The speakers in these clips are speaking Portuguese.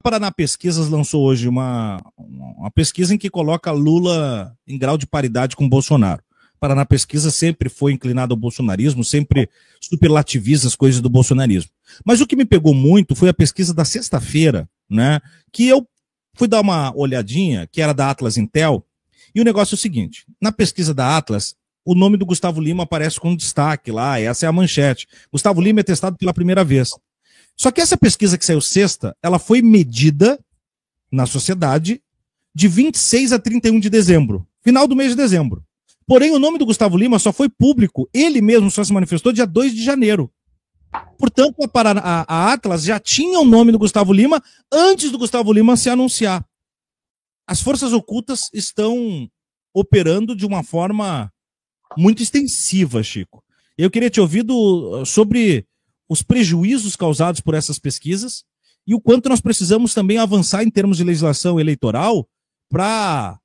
Paraná Pesquisas lançou hoje uma pesquisa em que coloca Lula em grau de paridade com Bolsonaro. Paraná Pesquisa sempre foi inclinado ao bolsonarismo, sempre superlativiza as coisas do bolsonarismo. Mas o que me pegou muito foi a pesquisa da sexta-feira, né? Que eu fui dar uma olhadinha, que era da Atlas Intel, e o negócio é o seguinte: na pesquisa da Atlas, o nome do Gustavo Lima aparece com destaque lá, essa é a manchete. Gustavo Lima é testado pela primeira vez. Só que essa pesquisa que saiu sexta, ela foi medida na sociedade de 26 a 31 de dezembro, final do mês de dezembro. Porém, o nome do Gustavo Lima só foi público, ele mesmo só se manifestou dia 2 de janeiro. Portanto, a Atlas já tinha o nome do Gustavo Lima antes do Gustavo Lima se anunciar. As forças ocultas estão operando de uma forma muito extensiva, Chico. Eu queria te ouvir sobre os prejuízos causados por essas pesquisas e o quanto nós precisamos também avançar em termos de legislação eleitoral para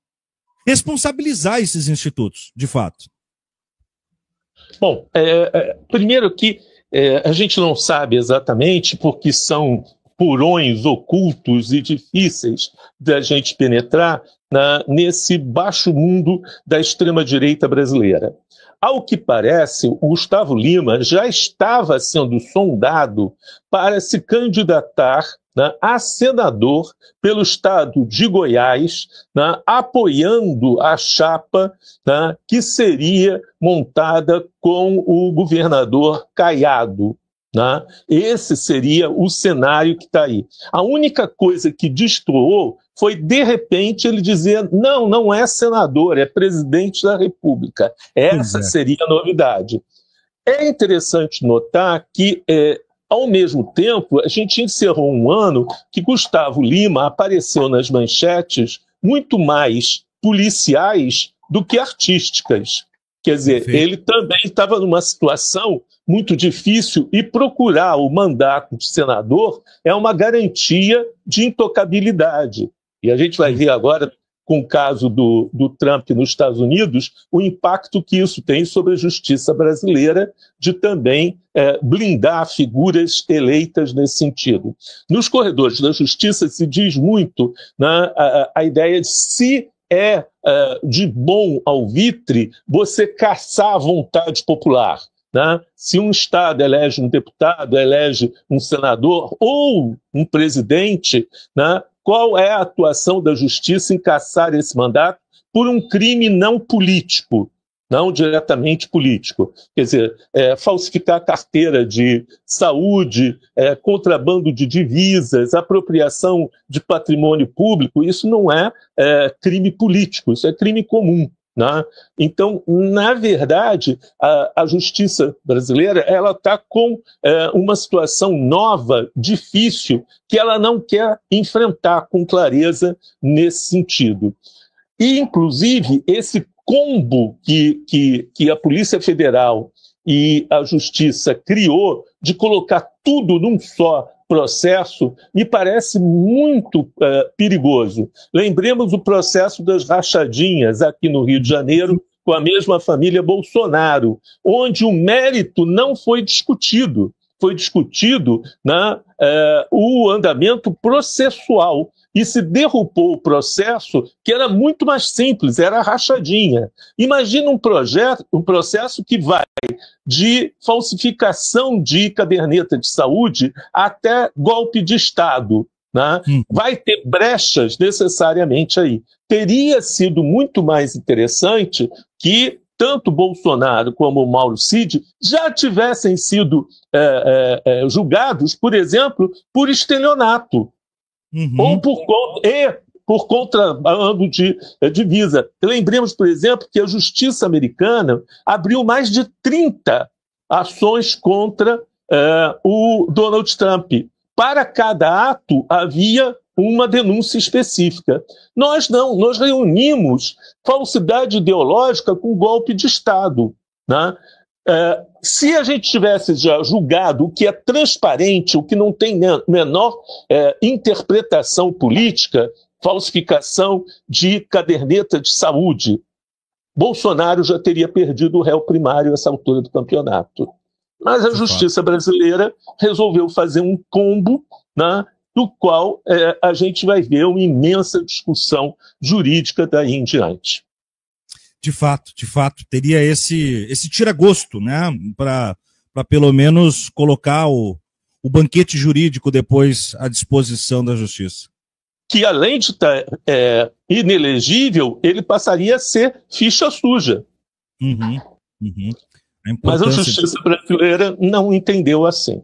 responsabilizar esses institutos, de fato. Bom, primeiro que a gente não sabe exatamente porque são porões ocultos e difíceis da gente penetrar nesse baixo mundo da extrema-direita brasileira. Ao que parece, o Gustavo Lima já estava sendo sondado para se candidatar a senador pelo estado de Goiás, apoiando a chapa que seria montada com o governador Caiado. Esse seria o cenário que está aí. A única coisa que destoou foi, de repente, ele dizer: não, não é senador, é presidente da República. Essa seria a novidade. É interessante notar que, ao mesmo tempo, a gente encerrou um ano que Gustavo Lima apareceu nas manchetes muito mais policiais do que artísticas. Quer dizer, ele também estava numa situação muito difícil e procurar o mandato de senador é uma garantia de intocabilidade. E a gente vai ver agora, com o caso do Trump nos Estados Unidos, o impacto que isso tem sobre a justiça brasileira de também blindar figuras eleitas nesse sentido. Nos corredores da justiça se diz muito a ideia de se de bom alvitre você caçar a vontade popular. Se um Estado elege um deputado, elege um senador ou um presidente, qual é a atuação da justiça em caçar esse mandato por um crime não político, não diretamente político? Quer dizer, falsificar carteira de saúde, contrabando de divisas, apropriação de patrimônio público, isso não é crime político, isso é crime comum. Então, na verdade, a justiça brasileira ela está com uma situação nova, difícil, que ela não quer enfrentar com clareza nesse sentido. E, inclusive, esse combo que a Polícia Federal e a Justiça criou de colocar tudo num só processo, me parece muito perigoso. Lembremos o processo das rachadinhas aqui no Rio de Janeiro, com a mesma família Bolsonaro, onde o mérito não foi discutido. Foi discutido o andamento processual. E se derrubou o processo, que era muito mais simples, era a rachadinha. Imagina um processo que vai de falsificação de caderneta de saúde até golpe de Estado. Vai ter brechas necessariamente aí. Teria sido muito mais interessante que tanto Bolsonaro como Mauro Cid já tivessem sido julgados, por exemplo, por estelionato. Ou por contrabando de divisa. Lembremos, por exemplo, que a justiça americana abriu mais de 30 ações contra o Donald Trump. Para cada ato havia uma denúncia específica. Nós não, nós reunimos falsidade ideológica com golpe de Estado. Se a gente tivesse já julgado o que é transparente, o que não tem menor interpretação política, falsificação de caderneta de saúde, Bolsonaro já teria perdido o réu primário a essa altura do campeonato. Mas a justiça brasileira resolveu fazer um combo do qual a gente vai ver uma imensa discussão jurídica daí em diante. De fato, teria esse tira-gosto, né, para pelo menos colocar o banquete jurídico depois à disposição da justiça. Que além de estar inelegível, ele passaria a ser ficha suja. Uhum. Mas a justiça brasileira não entendeu assim.